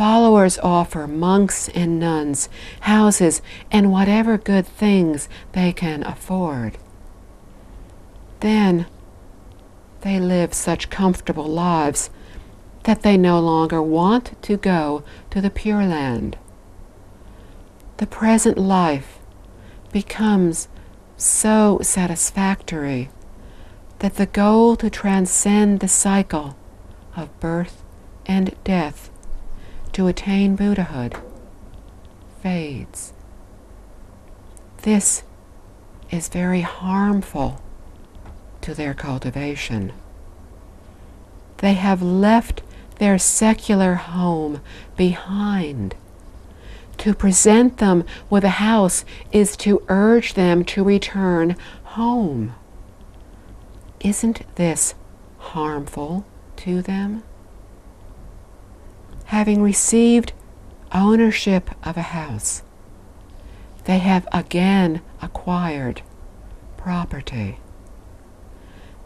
followers offer monks and nuns houses and whatever good things they can afford. Then they live such comfortable lives that they no longer want to go to the Pure Land. The present life becomes so satisfactory that the goal to transcend the cycle of birth and death to attain Buddhahood fades. This is very harmful to their cultivation. They have left their secular home behind. To present them with a house is to urge them to return home. Isn't this harmful to them? Having received ownership of a house, they have again acquired property.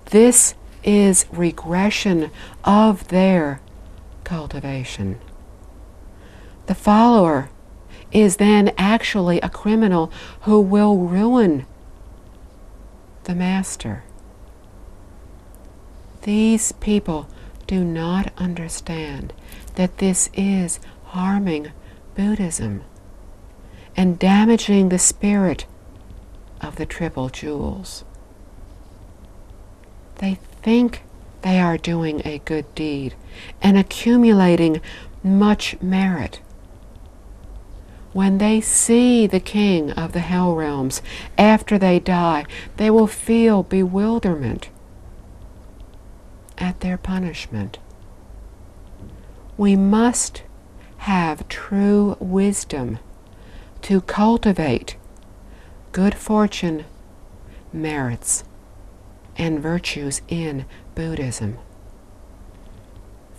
This is regression of their cultivation. The follower is then actually a criminal who will ruin the master. These people do not understand that this is harming Buddhism and damaging the spirit of the Triple Jewels. They think they are doing a good deed and accumulating much merit. When they see the king of the hell realms after they die, they will feel bewilderment at their punishment. We must have true wisdom to cultivate good fortune, merits, and virtues in Buddhism.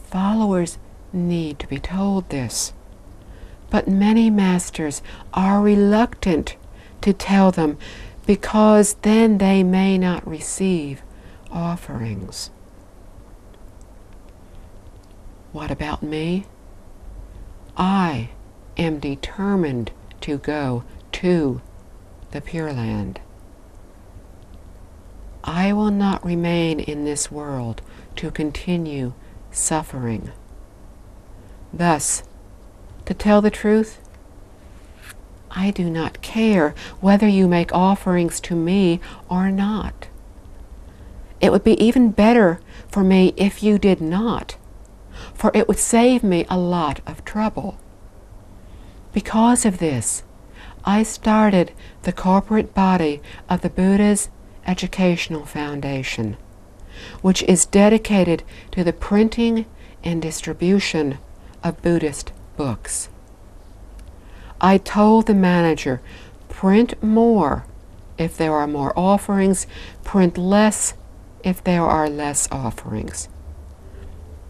Followers need to be told this, but many masters are reluctant to tell them because then they may not receive offerings. What about me? I am determined to go to the Pure Land. I will not remain in this world to continue suffering. Thus, to tell the truth, I do not care whether you make offerings to me or not. It would be even better for me if you did not, for it would save me a lot of trouble. Because of this, I started the corporate body of the Buddha's Educational Foundation, which is dedicated to the printing and distribution of Buddhist books. I told the manager, print more if there are more offerings, print less if there are less offerings.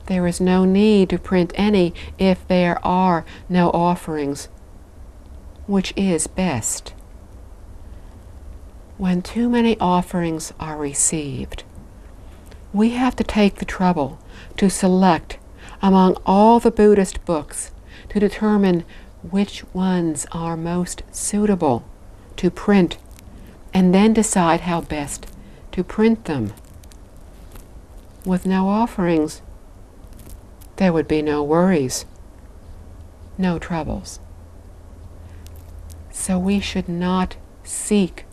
There is no need to print any if there are no offerings, which is best. When too many offerings are received, we have to take the trouble to select among all the Buddhist books to determine which ones are most suitable to print and then decide how best to print them. With no offerings, there would be no worries, no troubles. So we should not seek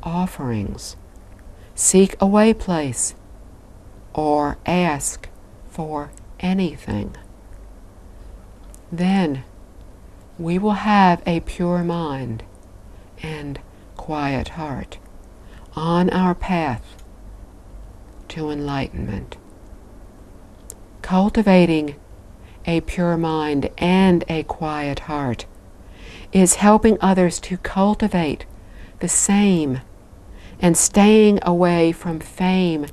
offerings, seek a way place, or ask for anything. Then we will have a pure mind and quiet heart on our path to enlightenment. Cultivating a pure mind and a quiet heart is helping others to cultivate the same, and staying away from fame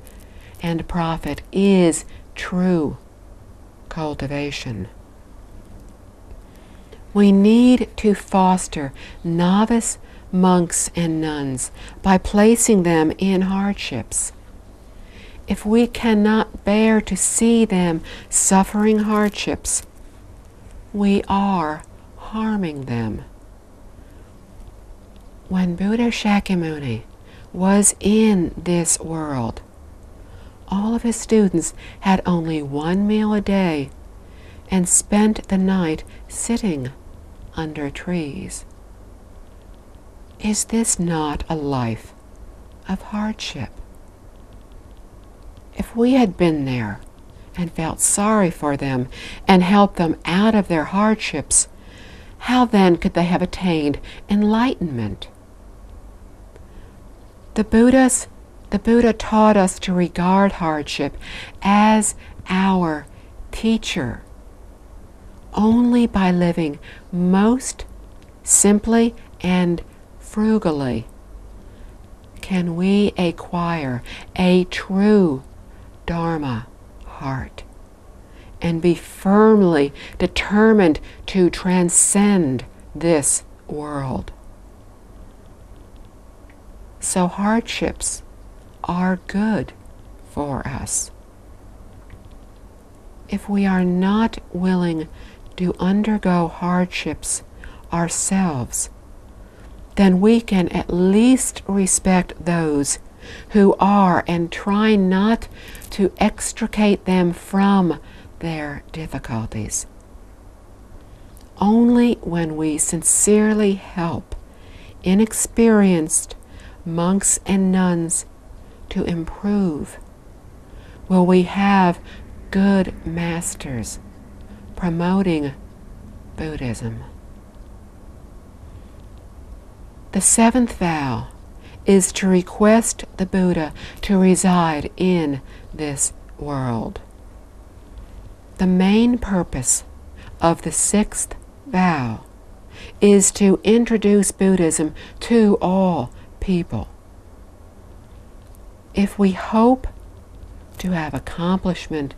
and profit is true cultivation. We need to foster novice monks and nuns by placing them in hardships. If we cannot bear to see them suffering hardships, we are harming them. When Buddha Shakyamuni was in this world, all of his students had only one meal a day and spent the night sitting under trees. Is this not a life of hardship? If we had been there and felt sorry for them and helped them out of their hardships, how then could they have attained enlightenment? The Buddha taught us to regard hardship as our teacher. Only by living most simply and frugally can we acquire a true Dharma heart and be firmly determined to transcend this world. So hardships are good for us. If we are not willing to undergo hardships ourselves, then we can at least respect those who are and try not to extricate them from their difficulties. Only when we sincerely help inexperienced monks and nuns to improve will we have good masters promoting Buddhism. The seventh vow is to request the Buddha to reside in this world. The main purpose of the sixth vow is to introduce Buddhism to all people. If we hope to have accomplishment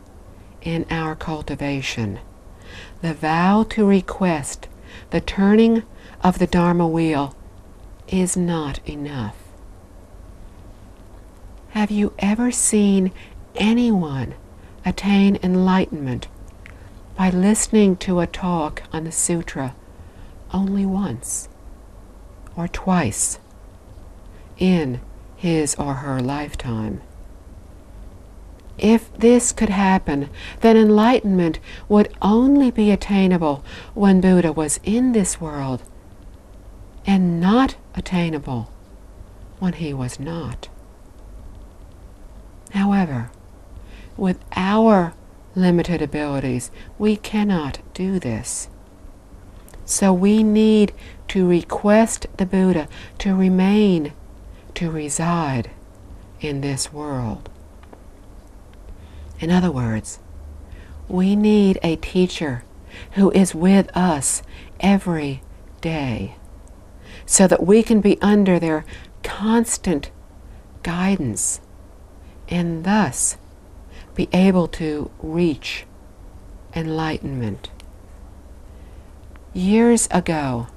in our cultivation, the vow to request the turning of the Dharma wheel is not enough. Have you ever seen anyone attain enlightenment by listening to a talk on the sutra only once or twice in his or her lifetime? If this could happen, then enlightenment would only be attainable when Buddha was in this world, and not attainable when he was not. However, with our limited abilities, we cannot do this. So we need to request the Buddha to remain, to reside in this world. In other words, we need a teacher who is with us every day, so that we can be under their constant guidance and thus be able to reach enlightenment. Years ago,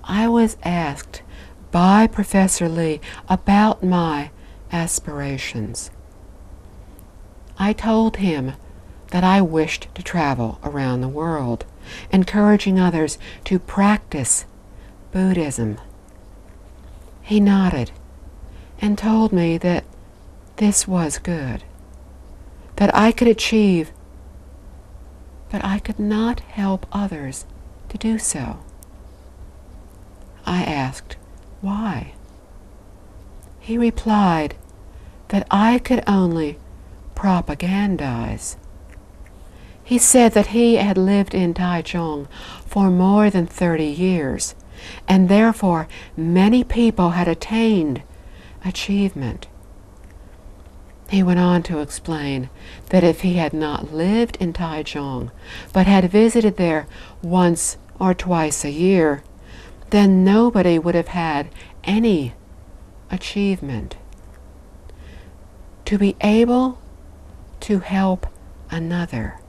I was asked by Professor Lee about my aspirations. I told him that I wished to travel around the world, encouraging others to practice Buddhism. He nodded and told me that this was good, that I could achieve, but I could not help others to do so. I asked, why? He replied that I could only propagandize. He said that he had lived in Taichung for more than 30 years, and therefore many people had attained achievement. He went on to explain that if he had not lived in Taichung, but had visited there once or twice a year, then nobody would have had any achievement. To be able to help another,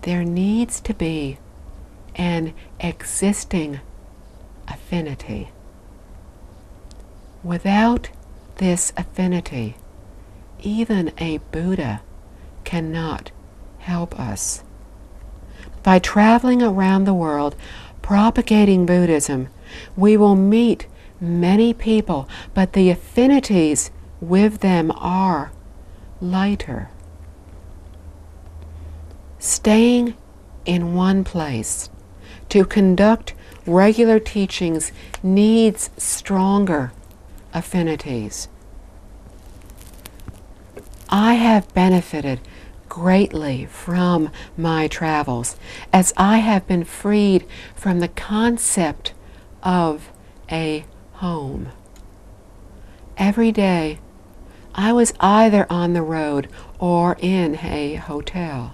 there needs to be an existing affinity. Without this affinity, even a Buddha cannot help us. By traveling around the world, propagating Buddhism, we will meet many people, but the affinities with them are lighter. Staying in one place to conduct regular teachings needs stronger affinities. I have benefited greatly from my travels, as I have been freed from the concept of a home. Every day, I was either on the road or in a hotel.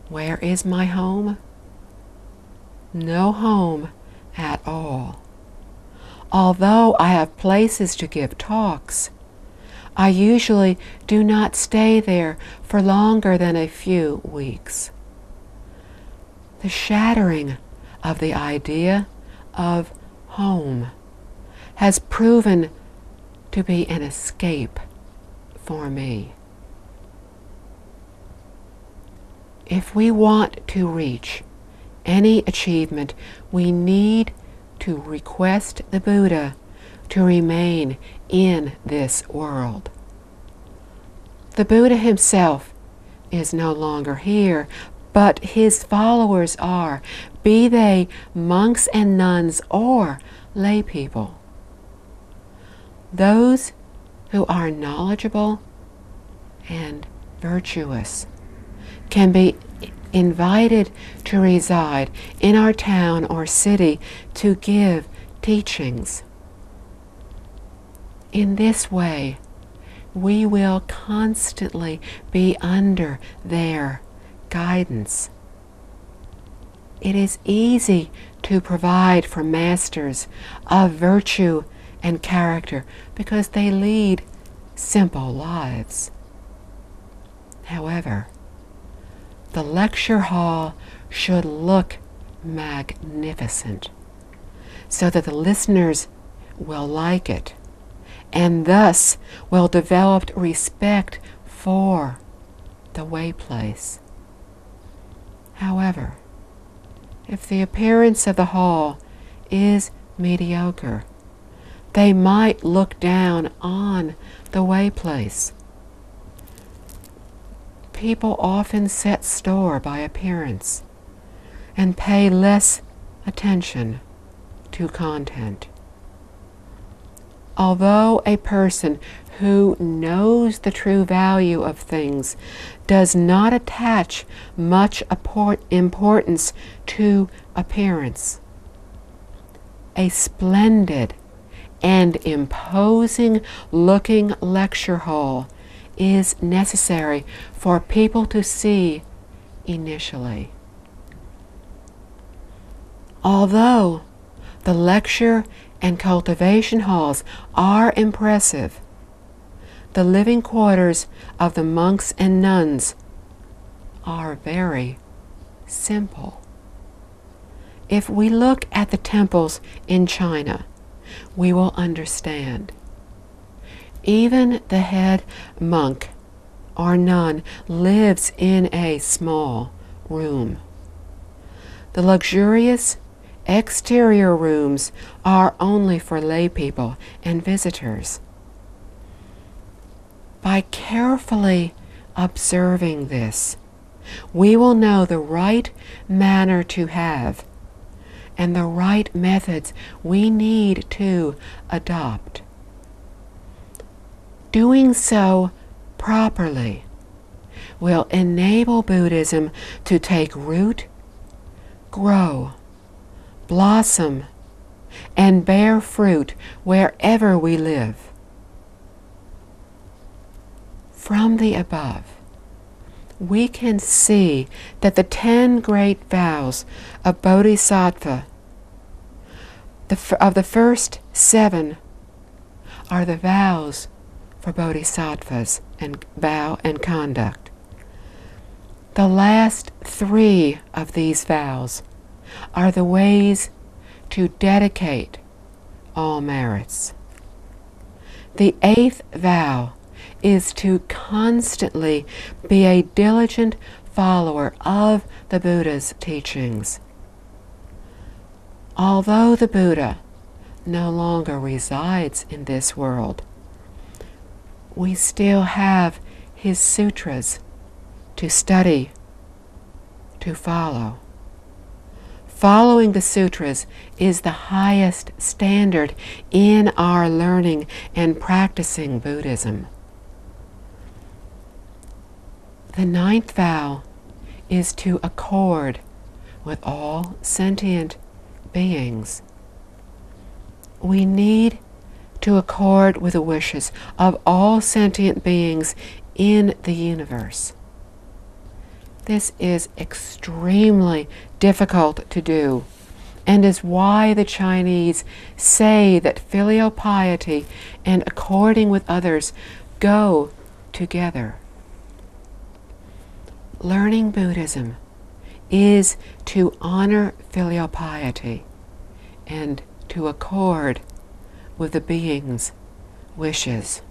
Where is my home? No home at all. Although I have places to give talks, I usually do not stay there for longer than a few weeks. The shattering of the idea of home has proven to be an escape for me. If we want to reach any achievement, we need to request the Buddha to remain in this world. The Buddha himself is no longer here, but his followers are, be they monks and nuns or lay people. Those who are knowledgeable and virtuous can be invited to reside in our town or city to give teachings. In this way, we will constantly be under their guidance. It is easy to provide for masters of virtue and character because they lead simple lives. However, the lecture hall should look magnificent so that the listeners will like it and thus will develop respect for the way place. However, if the appearance of the hall is mediocre, they might look down on the way place. People often set store by appearance and pay less attention to content. Although a person who knows the true value of things does not attach much importance to appearance, a splendid and imposing looking lecture hall is necessary for people to see initially. Although the lecture and cultivation halls are impressive, the living quarters of the monks and nuns are very simple. If we look at the temples in China, we will understand. Even the head monk or nun lives in a small room. The luxurious exterior rooms are only for lay people and visitors. By carefully observing this, we will know the right manner to have and the right methods we need to adopt. Doing so properly will enable Buddhism to take root, grow, blossom, and bear fruit wherever we live. From the above, we can see that the 10 great vows of Bodhisattva, of the first 7, are the vows for Bodhisattvas and vow and conduct. The last 3 of these vows are the ways to dedicate all merits. The 8th vow is to constantly be a diligent follower of the Buddha's teachings. Although the Buddha no longer resides in this world, we still have his sutras to study, to follow. Following the sutras is the highest standard in our learning and practicing Buddhism. The ninth vow is to accord with all sentient beings. We need to accord with the wishes of all sentient beings in the universe. This is extremely difficult to do, and is why the Chinese say that filial piety and according with others go together. Learning Buddhism is to honor filial piety and to accord with the being's wishes.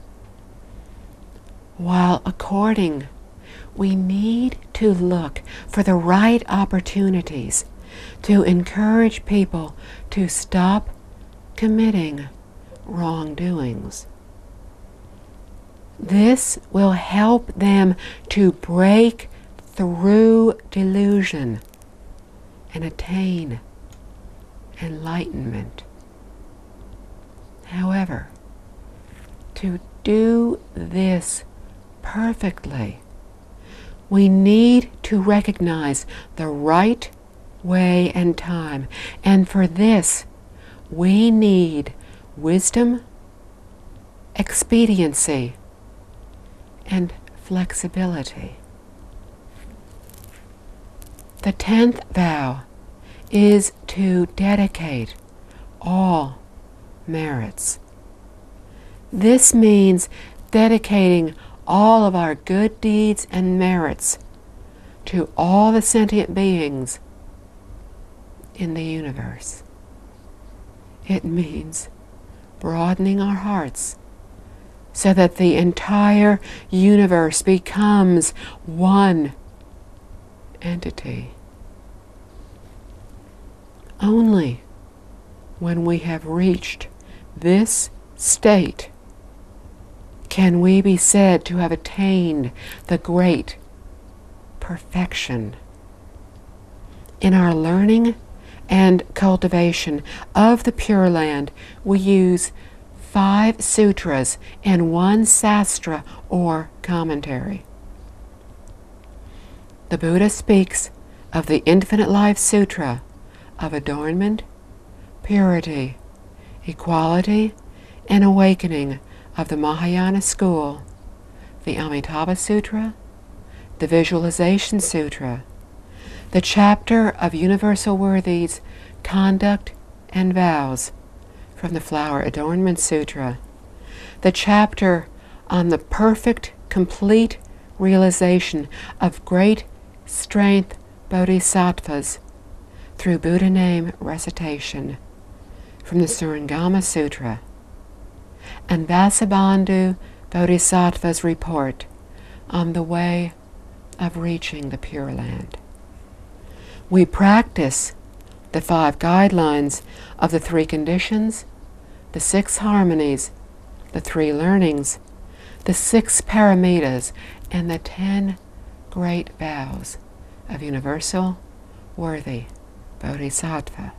While according, we need to look for the right opportunities to encourage people to stop committing wrongdoings. This will help them to break through delusion and attain enlightenment. However, to do this perfectly, we need to recognize the right way and time, and for this we need wisdom, expediency, and flexibility. The 10th vow is to dedicate all merits. This means dedicating all of our good deeds and merits to all the sentient beings in the universe. It means broadening our hearts so that the entire universe becomes one entity. Only when we have reached this state can we be said to have attained the great perfection. In our learning and cultivation of the Pure Land, we use 5 sutras and 1 sastra or commentary. The Buddha speaks of the Infinite Life Sutra of adornment, purity, equality, and awakening of the Mahayana school, the Amitabha Sutra, the Visualization Sutra, the chapter of Universal Worthies, Conduct and Vows from the Flower Adornment Sutra, the chapter on the perfect, complete realization of great strength bodhisattvas through Buddha name recitation from the Surangama Sutra, and Vasubandhu Bodhisattva's report on the way of reaching the Pure Land. We practice the 5 guidelines of the 3 conditions, the 6 harmonies, the 3 learnings, the 6 paramitas, and the 10 great vows of universal worthy bodhisattva.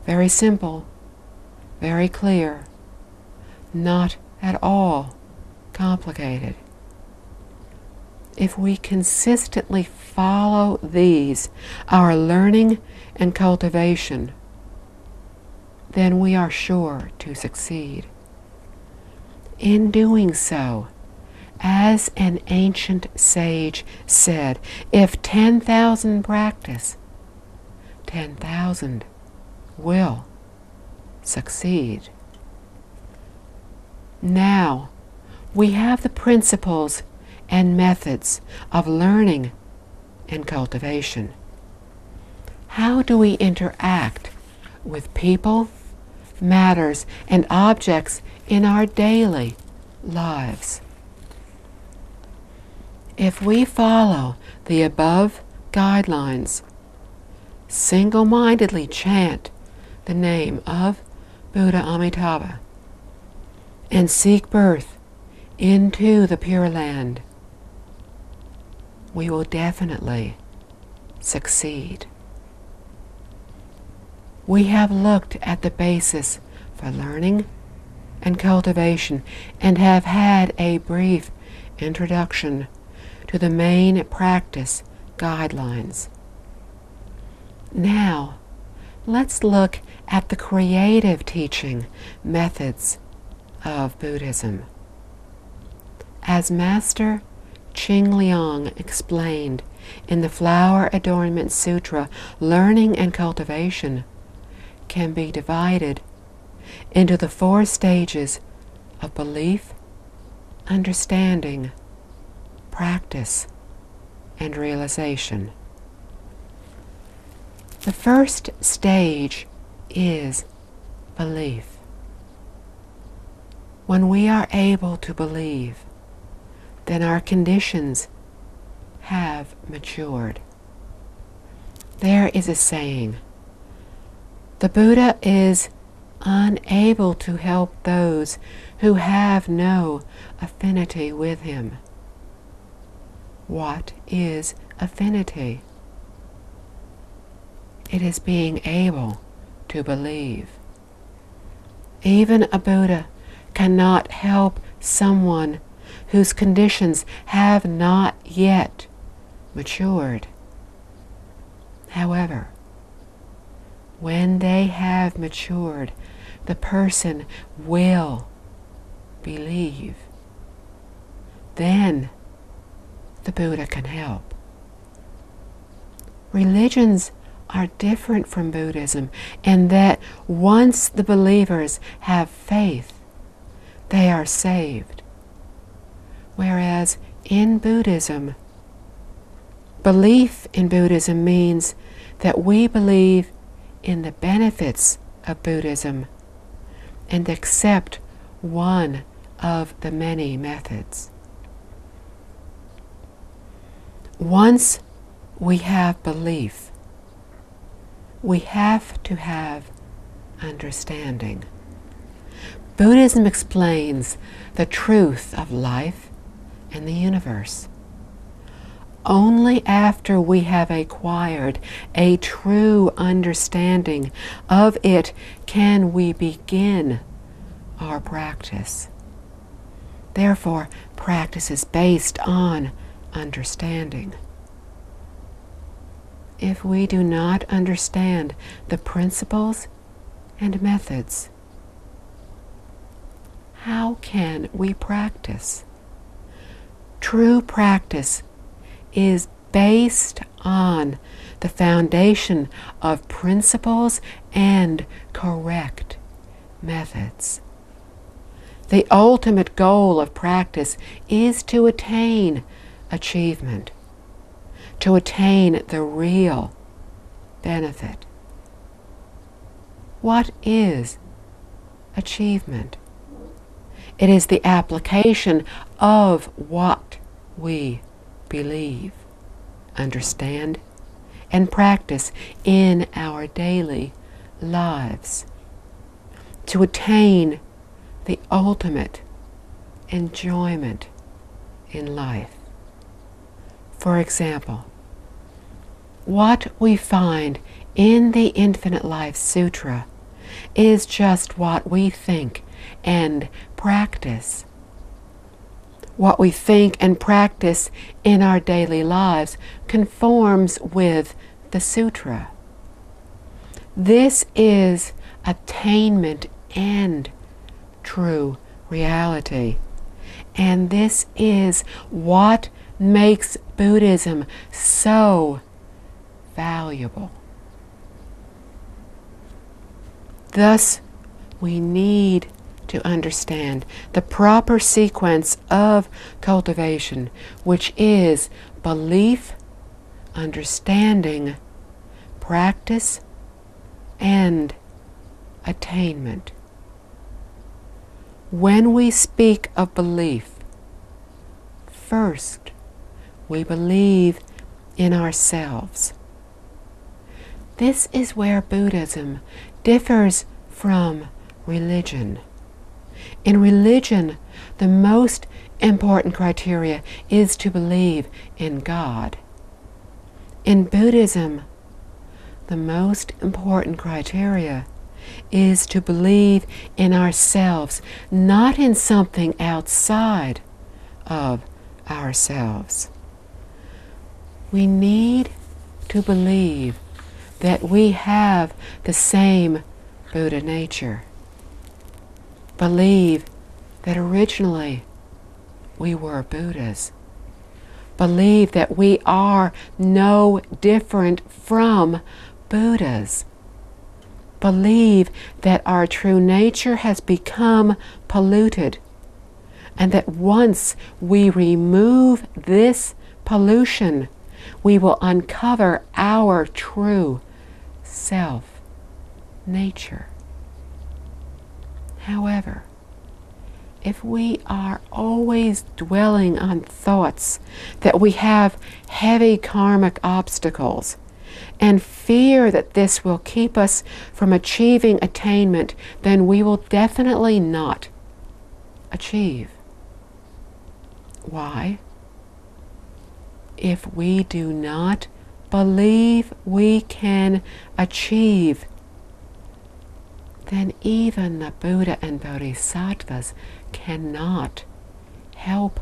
Very simple, very clear, not at all complicated. If we consistently follow these, our learning and cultivation, then we are sure to succeed. In doing so, as an ancient sage said, if 10,000 practice, 10,000 will succeed. Now, we have the principles and methods of learning and cultivation. How do we interact with people, matters, and objects in our daily lives? If we follow the above guidelines, single-mindedly chant the name of Buddha Amitabha, and seek birth into the Pure Land, we will definitely succeed. We have looked at the basis for learning and cultivation and have had a brief introduction to the main practice guidelines. Now, let's look at the creative teaching methods of Buddhism. As Master Ching Liang explained in the Flower Adornment Sutra, learning and cultivation can be divided into the 4 stages of belief, understanding, practice, and realization. The first stage is belief. When we are able to believe, then our conditions have matured. There is a saying, the Buddha is unable to help those who have no affinity with him. What is affinity? It is being able to believe. Even a Buddha cannot help someone whose conditions have not yet matured. However, when they have matured, the person will believe. Then the Buddha can help. Religions are different from Buddhism in that once the believers have faith, they are saved. Whereas in Buddhism, belief in Buddhism means that we believe in the benefits of Buddhism and accept one of the many methods. Once we have belief, we have to have understanding. Buddhism explains the truth of life and the universe. Only after we have acquired a true understanding of it can we begin our practice. Therefore, practice is based on understanding. If we do not understand the principles and methods, how can we practice? True practice is based on the foundation of principles and correct methods. The ultimate goal of practice is to attain achievement, to attain the real benefit. What is achievement? It is the application of what we believe, understand, and practice in our daily lives to attain the ultimate enjoyment in life. For example, what we find in the Infinite Life Sutra is just what we think and practice. What we think and practice in our daily lives conforms with the sutra. This is attainment and true reality. And this is what makes Buddhism so valuable. Thus, we need to understand the proper sequence of cultivation, which is belief, understanding, practice, and attainment. When we speak of belief, first we believe in ourselves. This is where Buddhism differs from religion. In religion, the most important criteria is to believe in God. In Buddhism, the most important criteria is to believe in ourselves, not in something outside of ourselves. We need to believe that we have the same Buddha nature. Believe that originally we were Buddhas. Believe that we are no different from Buddhas. Believe that our true nature has become polluted, and that once we remove this pollution, we will uncover our true self nature. However, if we are always dwelling on thoughts that we have heavy karmic obstacles and fear that this will keep us from achieving attainment, then we will definitely not achieve. Why? If we do not believe we can achieve, then even the Buddha and Bodhisattvas cannot help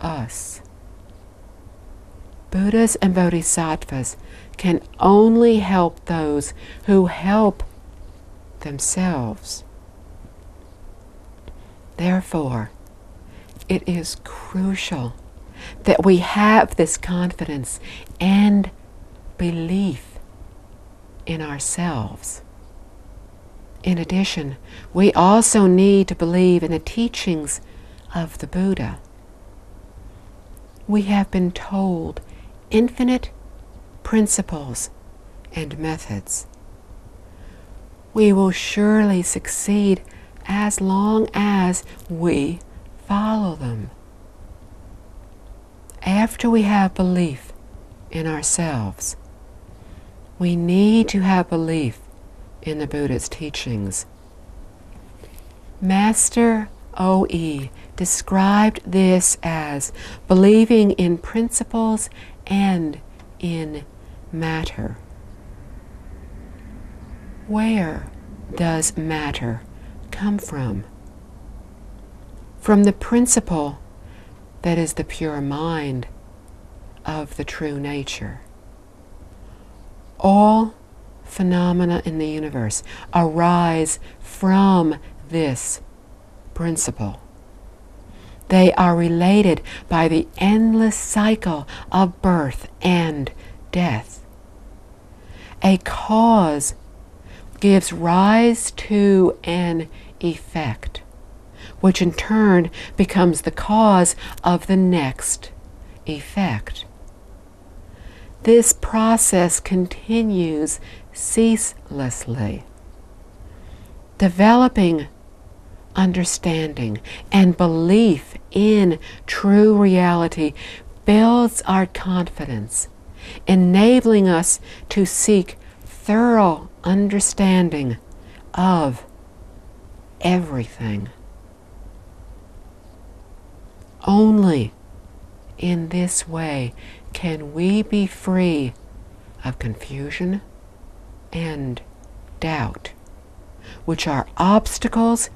us. Buddhas and Bodhisattvas can only help those who help themselves. Therefore, it is crucial that we have this confidence and belief in ourselves. In addition, we also need to believe in the teachings of the Buddha. We have been told infinite principles and methods. We will surely succeed as long as we follow them. After we have belief in ourselves, we need to have belief in the Buddha's teachings. Master O.E. described this as believing in principles and in matter. Where does matter come from? From the principle that is the pure mind of the true nature. All phenomena in the universe arise from this principle. They are related by the endless cycle of birth and death. A cause gives rise to an effect, which in turn becomes the cause of the next effect. This process continues ceaselessly. Developing understanding and belief in true reality builds our confidence, enabling us to seek thorough understanding of everything. Only in this way can we be free of confusion and doubt, which are obstacles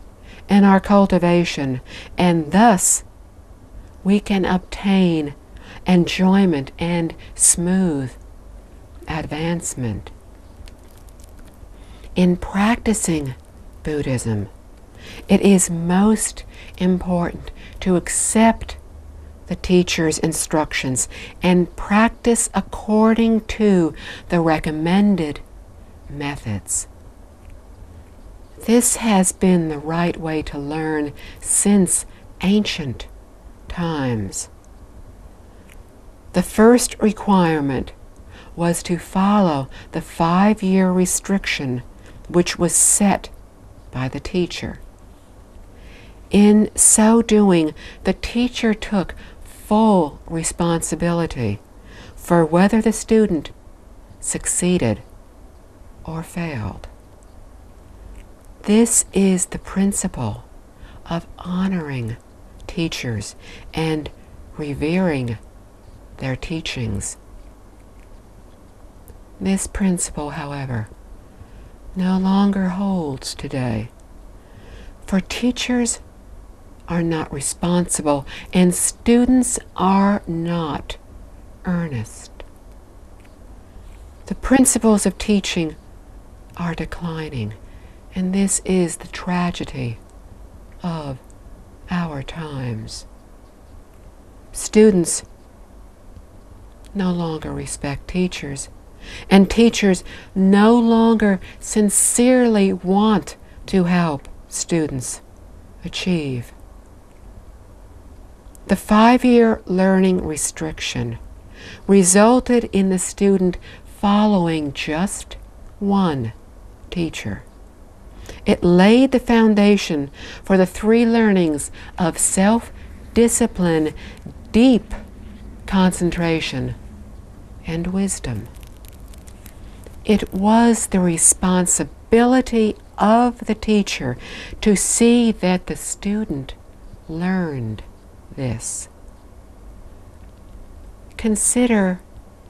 in our cultivation, and thus we can obtain enjoyment and smooth advancement. In practicing Buddhism, it is most important to accept the teacher's instructions and practice according to the recommended methods. This has been the right way to learn since ancient times. The first requirement was to follow the 5-year restriction which was set by the teacher. In so doing, the teacher took full responsibility for whether the student succeeded or failed. This is the principle of honoring teachers and revering their teachings. This principle, however, no longer holds today, for teachers are not responsible and students are not earnest. The principles of teaching are declining, and this is the tragedy of our times. Students no longer respect teachers, and teachers no longer sincerely want to help students achieve. The 5-year learning restriction resulted in the student following just one teacher. It laid the foundation for the 3 learnings of self-discipline, deep concentration, and wisdom. It was the responsibility of the teacher to see that the student learned this. Consider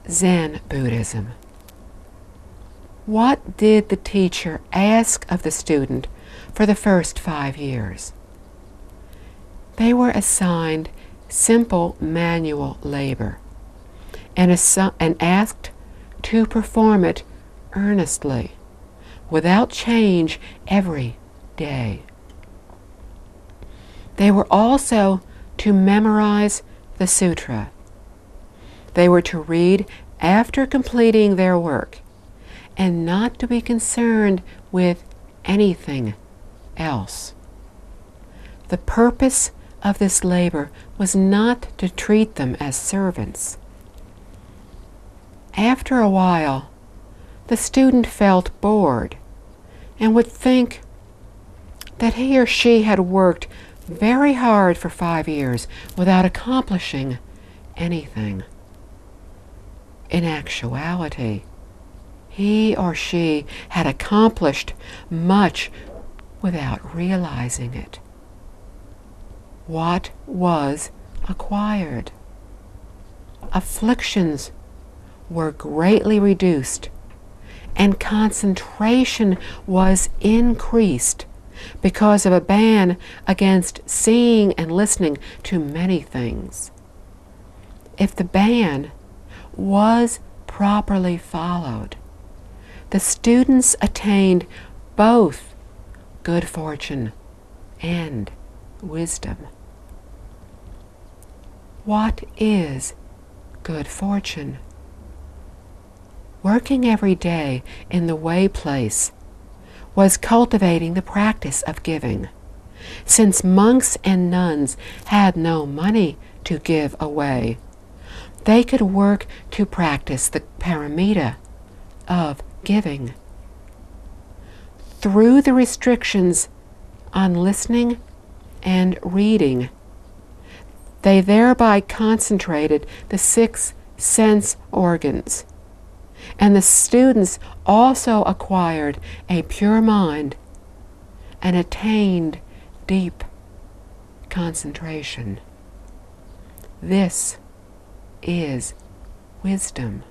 Zen Buddhism. What did the teacher ask of the student for the first 5 years? They were assigned simple manual labor and asked to perform it earnestly, without change, every day. They were also to memorize the sutra. They were to read after completing their work and not to be concerned with anything else. The purpose of this labor was not to treat them as servants. After a while, the student felt bored and would think that he or she had worked very hard for 5 years without accomplishing anything. In actuality, he or she had accomplished much without realizing it. What was acquired? Afflictions were greatly reduced, and concentration was increased because of a ban against seeing and listening to many things. If the ban was properly followed, the students attained both good fortune and wisdom. What is good fortune? Working every day in the way place was cultivating the practice of giving. Since monks and nuns had no money to give away, they could work to practice the paramita of giving. Through the restrictions on listening and reading, they thereby concentrated the 6 sense organs, and the students also acquired a pure mind and attained deep concentration. This is wisdom.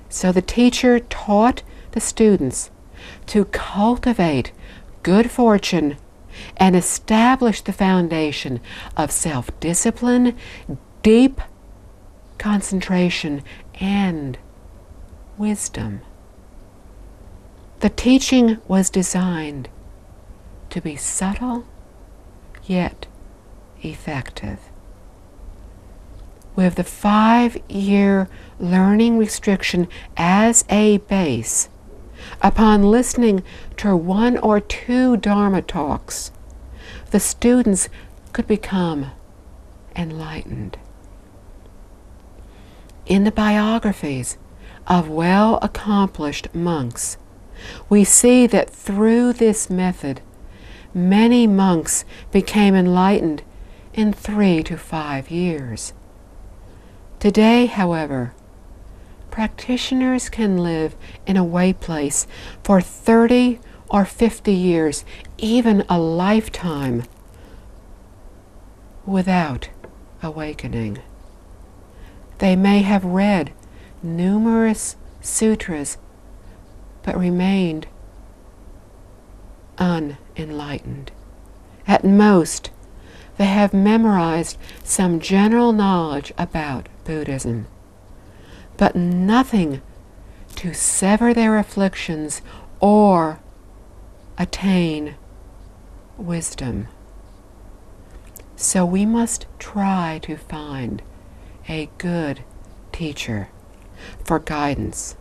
So the teacher taught the students to cultivate good fortune and establish the foundation of self-discipline, deep concentration, and wisdom. The teaching was designed to be subtle yet effective. With the 5-year learning restriction as a base, upon listening to 1 or 2 Dharma talks, the students could become enlightened. In the biographies of well-accomplished monks, we see that through this method, many monks became enlightened in 3 to 5 years. Today, however, practitioners can live in a way place for 30 or 50 years, even a lifetime, without awakening. They may have read numerous sutras but remained unenlightened. At most, they have memorized some general knowledge about Buddhism, but nothing to sever their afflictions or attain wisdom. So we must try to find a good teacher for guidance.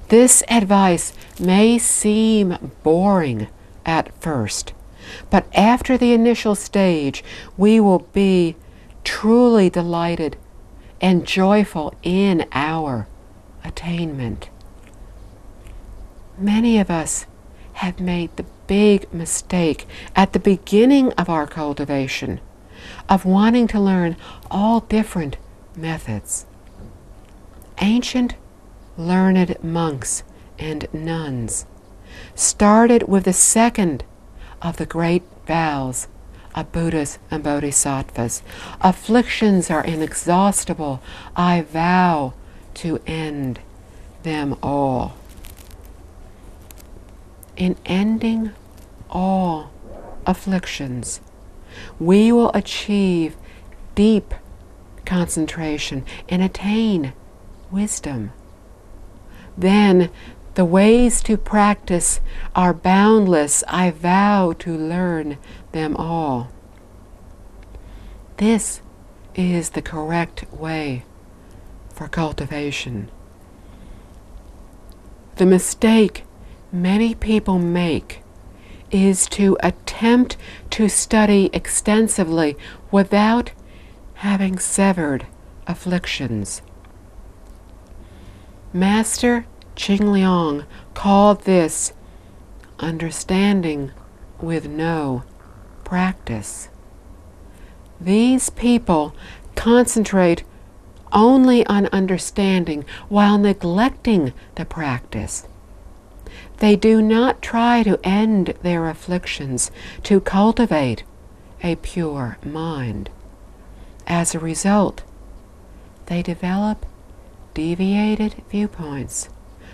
This advice may seem boring at first, but after the initial stage, we will be truly delighted and joyful in our attainment. Many of us have made the big mistake at the beginning of our cultivation of wanting to learn all different methods. Ancient learned monks and nuns started with the second of the great vows of Buddhas and Bodhisattvas. Afflictions are inexhaustible. I vow to end them all. In ending all afflictions, we will achieve deep concentration and attain wisdom. Then the ways to practice are boundless. I vow to learn them all. This is the correct way for cultivation. The mistake many people make is to attempt to study extensively without having severed afflictions. Master Qing Liang called this understanding with no practice. These people concentrate only on understanding while neglecting the practice. They do not try to end their afflictions, to cultivate a pure mind. As a result, they develop deviated viewpoints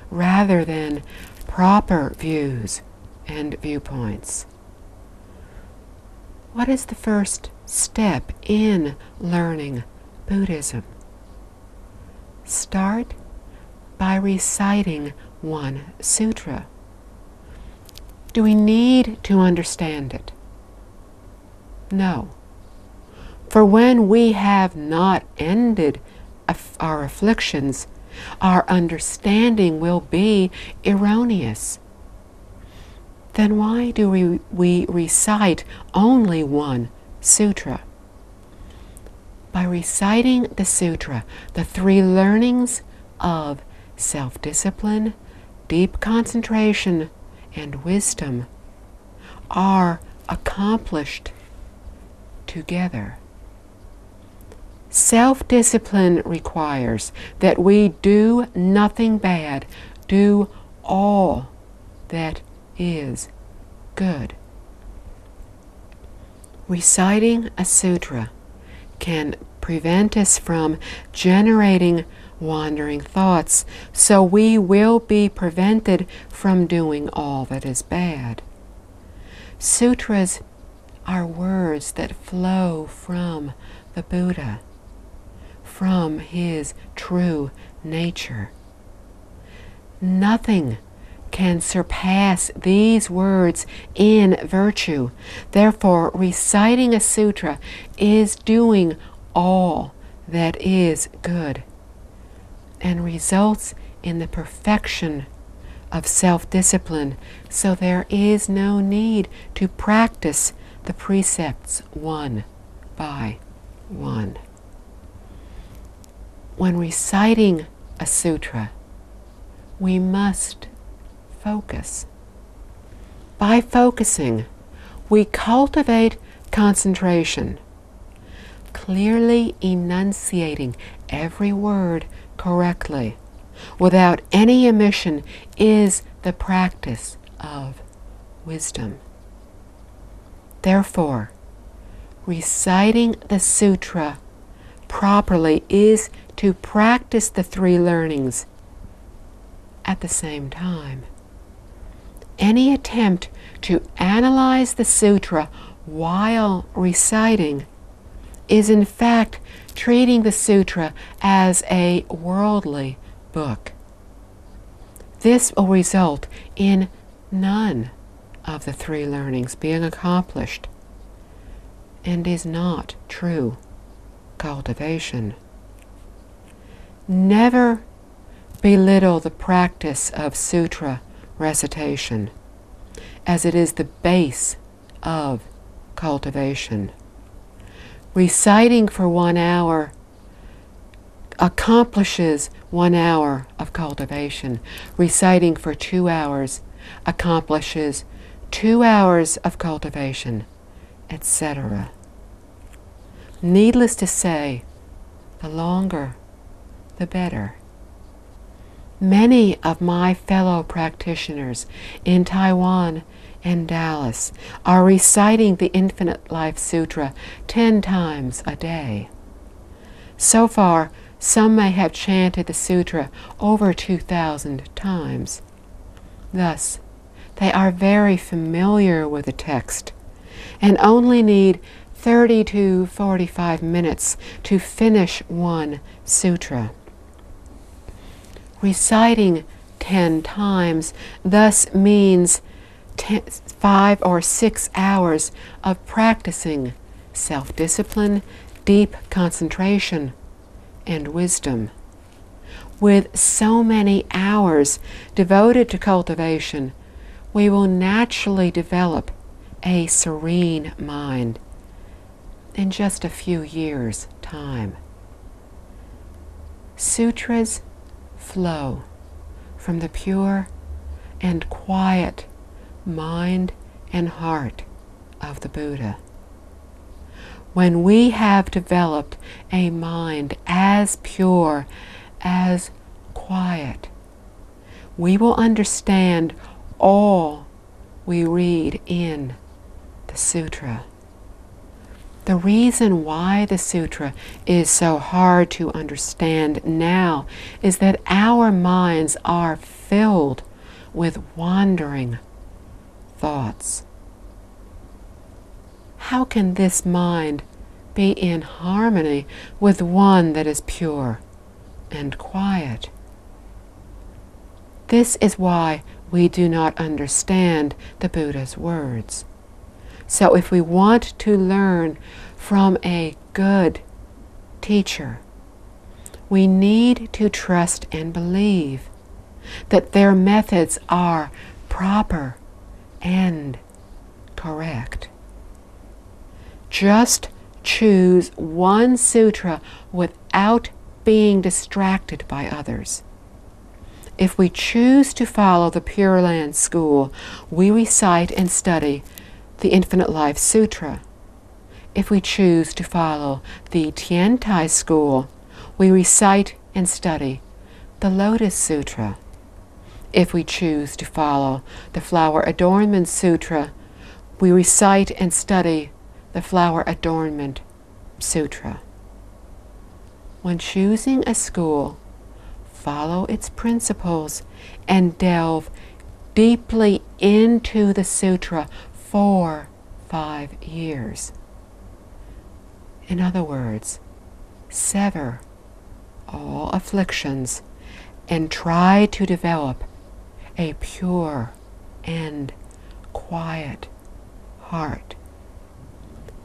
rather than proper views and viewpoints. What is the first step in learning Buddhism? Start by reciting one sutra. Do we need to understand it? No. For when we have not ended our afflictions, our understanding will be erroneous. Then why do we recite only one sutra? By reciting the sutra, the 3 learnings of self-discipline, deep concentration, and wisdom are accomplished together. Self-discipline requires that we do nothing bad, do all that is good. Reciting a sutra can prevent us from generating wandering thoughts, so we will be prevented from doing all that is bad. Sutras are words that flow from the Buddha, from his true nature. Nothing can surpass these words in virtue. Therefore, reciting a sutra is doing all that is good and results in the perfection of self-discipline, so there is no need to practice the precepts one by one. When reciting a sutra, we must focus. By focusing, we cultivate concentration. clearly enunciating every word correctly, without any omission, is the practice of wisdom. Therefore, reciting the sutra properly is to practice the three learnings at the same time. Any attempt to analyze the sutra while reciting is in fact treating the sutra as a worldly book. This will result in none of the three learnings being accomplished, and is not true cultivation. Never belittle the practice of sutra recitation, as it is the base of cultivation. Reciting for 1 hour accomplishes 1 hour of cultivation. Reciting for 2 hours accomplishes 2 hours of cultivation, etc. Needless to say, the longer, the better. Many of my fellow practitioners in Taiwan and Dallas are reciting the Infinite Life Sutra 10 times a day. So far, some may have chanted the sutra over 2,000 times. Thus, they are very familiar with the text and only need 30 to 45 minutes to finish one sutra. Reciting 10 times thus means 5 or 6 hours of practicing self-discipline, deep concentration, and wisdom. With so many hours devoted to cultivation, we will naturally develop a serene mind in just a few years' time. Sutras flow from the pure and quiet mind and heart of the Buddha. When we have developed a mind as pure, as quiet, we will understand all we read in the sutra. The reason why the sutra is so hard to understand now is that our minds are filled with wandering thoughts. How can this mind be in harmony with one that is pure and quiet? This is why we do not understand the Buddha's words. So if we want to learn from a good teacher, we need to trust and believe that their methods are proper and correct. Just choose one sutra without being distracted by others. If we choose to follow the Pure Land school, we recite and study the Infinite Life Sutra. If we choose to follow the Tiantai school, we recite and study the Lotus Sutra. If we choose to follow the Flower Adornment Sutra, we recite and study the Flower Adornment Sutra. When choosing a school, follow its principles and delve deeply into the sutra for 5 years. In other words, sever all afflictions and try to develop a pure and quiet heart.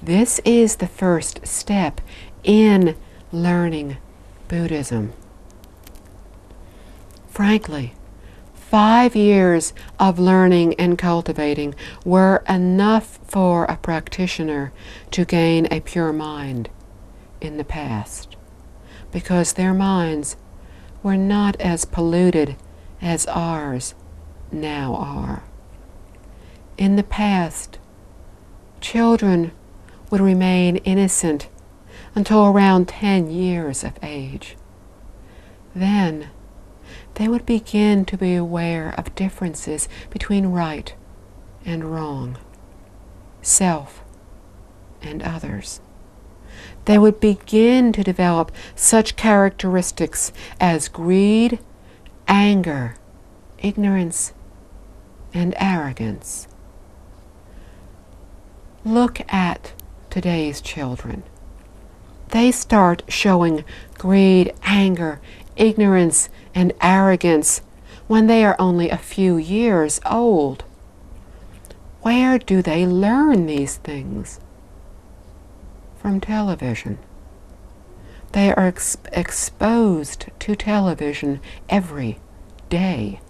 This is the first step in learning Buddhism. Frankly, 5 years of learning and cultivating were enough for a practitioner to gain a pure mind in the past, because their minds were not as polluted as ours now are. In the past, children would remain innocent until around 10 years of age. Then they would begin to be aware of differences between right and wrong, self and others. They would begin to develop such characteristics as greed, anger, ignorance, and arrogance. Look at today's children. They start showing greed, anger, ignorance, and arrogance when they are only a few years old. Where do they learn these things? From television. They are exposed to television every day.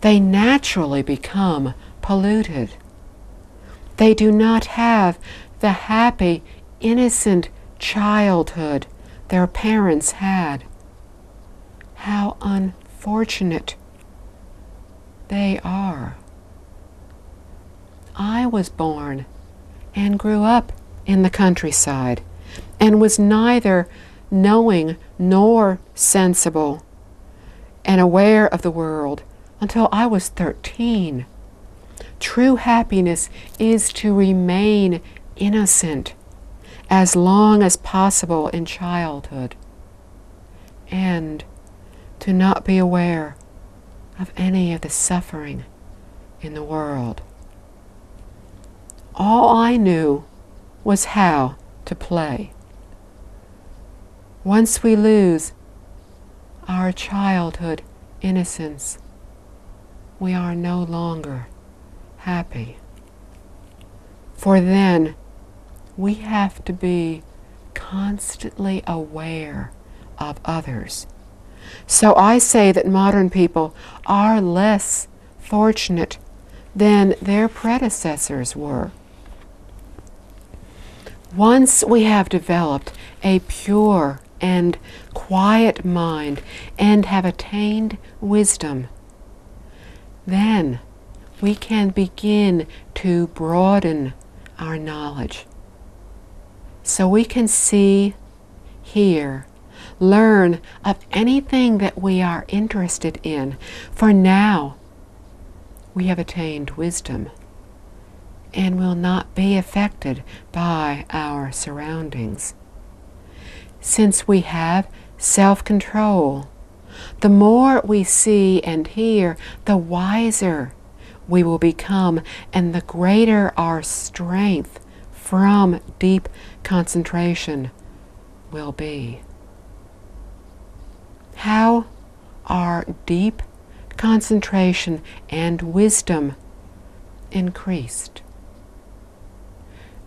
They naturally become polluted. They do not have the happy, innocent childhood their parents had. How unfortunate they are. I was born and grew up in the countryside and was neither knowing nor sensible and aware of the world until I was 13. True happiness is to remain innocent as long as possible in childhood and to not be aware of any of the suffering in the world. All I knew was how to play. Once we lose our childhood innocence, we are no longer happy. For then, we have to be constantly aware of others. So I say that modern people are less fortunate than their predecessors were. Once we have developed a pure and quiet mind and have attained wisdom, then we can begin to broaden our knowledge. So we can see, hear, learn of anything that we are interested in. For now, we have attained wisdom and will not be affected by our surroundings. Since we have self-control, the more we see and hear, the wiser we will become, and the greater our strength from deep concentration will be. How are deep concentration and wisdom increased?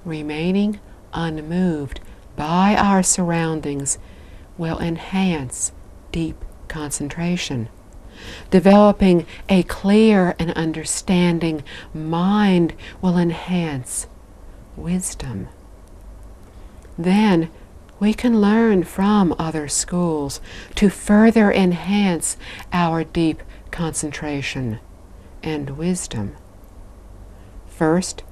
Remaining unmoved by our surroundings will enhance deep concentration. Developing a clear and understanding mind will enhance wisdom. Then we can learn from other schools to further enhance our deep concentration and wisdom. First,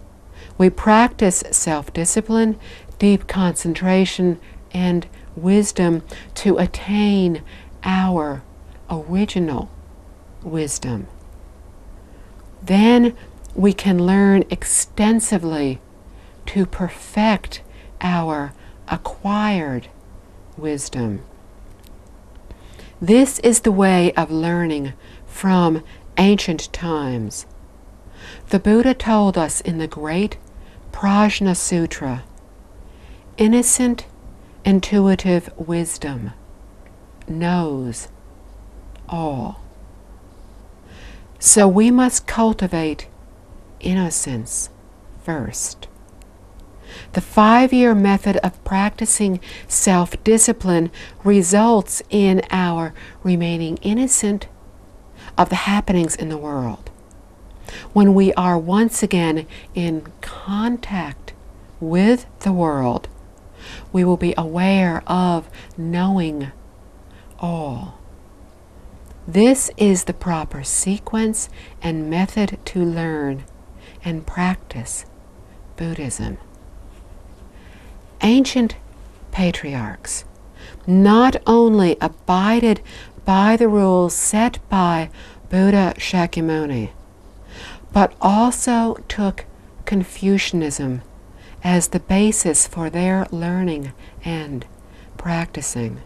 we practice self-discipline, deep concentration, and wisdom to attain our original wisdom. Then we can learn extensively to perfect our acquired wisdom. This is the way of learning from ancient times. The Buddha told us in the great Prajna Sutra, innocent, intuitive wisdom knows all. So we must cultivate innocence first. The 5-year method of practicing self-discipline results in our remaining innocent of the happenings in the world. When we are once again in contact with the world, we will be aware of knowing all. This is the proper sequence and method to learn and practice Buddhism. Ancient patriarchs not only abided by the rules set by Buddha Shakyamuni, but also took Confucianism as the basis for their learning and practicing.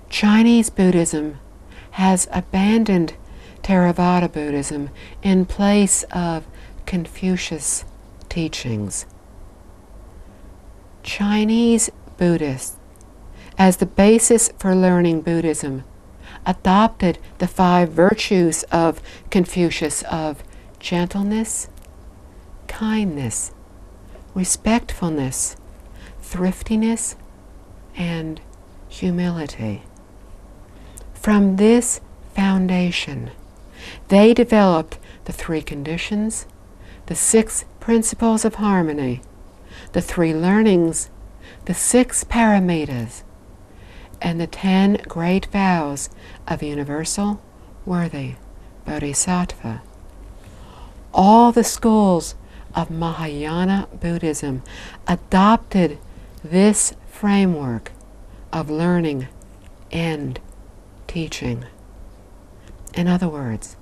Chinese Buddhism has abandoned Theravada Buddhism in place of Confucius teachings. Chinese Buddhists, as the basis for learning Buddhism, adopted the 5 virtues of Confucius of gentleness, kindness, respectfulness, thriftiness, and humility. From this foundation, they developed the 3 conditions, the 6 principles of harmony, the 3 learnings, the 6 paramitas, and the 10 great vows of universal, worthy bodhisattva. All the schools of Mahayana Buddhism adopted this framework of learning and teaching. In other words,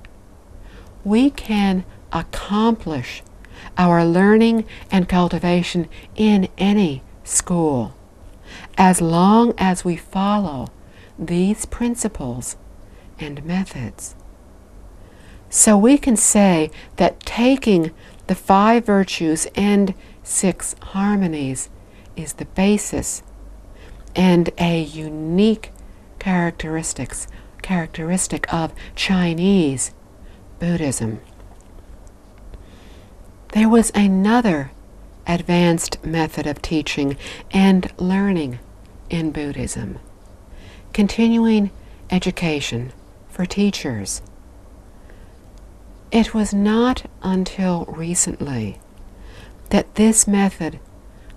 we can accomplish our learning and cultivation in any school, as long as we follow these principles and methods. So we can say that taking the 5 virtues and 6 harmonies is the basis and a unique characteristic of Chinese Buddhism. There was another advanced method of teaching and learning in Buddhism: continuing education for teachers. It was not until recently that this method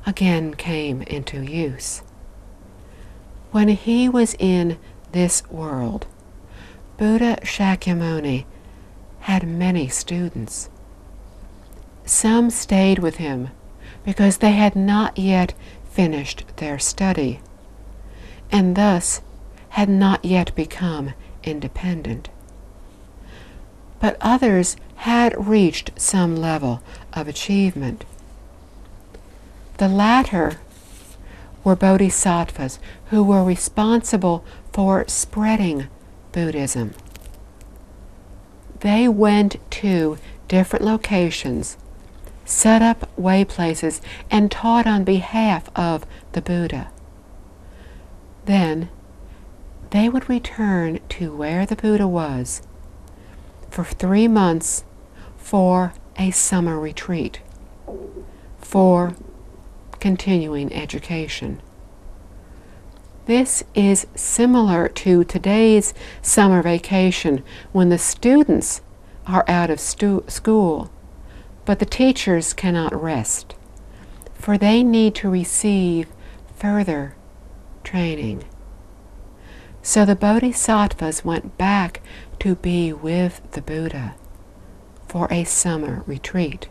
again came into use. When he was in this world, Buddha Shakyamuni had many students. Some stayed with him because they had not yet finished their study, and thus had not yet become independent. But others had reached some level of achievement. The latter were bodhisattvas who were responsible for spreading Buddhism. They went to different locations, set up way places, and taught on behalf of the Buddha. Then they would return to where the Buddha was for 3 months for a summer retreat, for continuing education. This is similar to today's summer vacation, when the students are out of school, but the teachers cannot rest, for they need to receive further training. So the bodhisattvas went back to be with the Buddha for a summer retreat.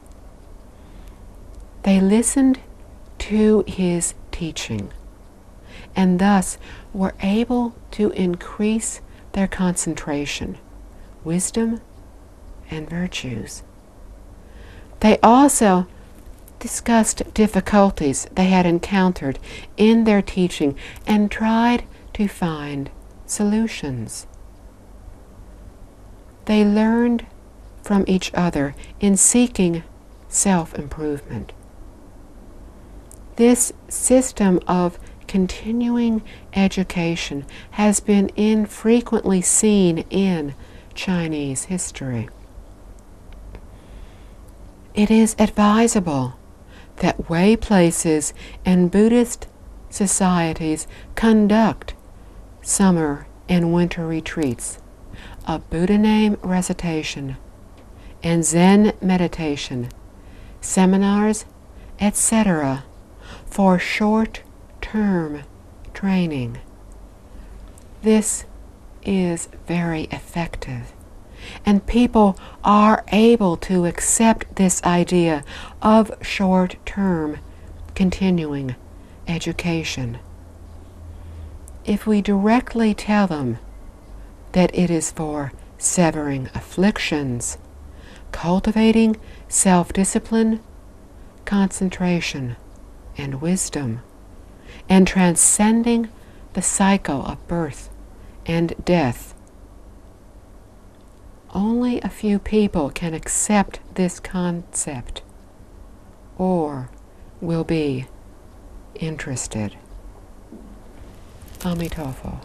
They listened to his teaching, and thus were able to increase their concentration, wisdom, and virtues. They also discussed difficulties they had encountered in their teaching and tried to find solutions. They learned from each other in seeking self-improvement. This system of continuing education has been infrequently seen in Chinese history. It is advisable that way places and Buddhist societies conduct summer and winter retreats of Buddha name recitation and Zen meditation, seminars, etc., for short-term training. This is very effective, and people are able to accept this idea of short-term continuing education. If we directly tell them that it is for severing afflictions, cultivating self-discipline, concentration, and wisdom, and transcending the cycle of birth and death, only a few people can accept this concept or will be interested. Amitabha.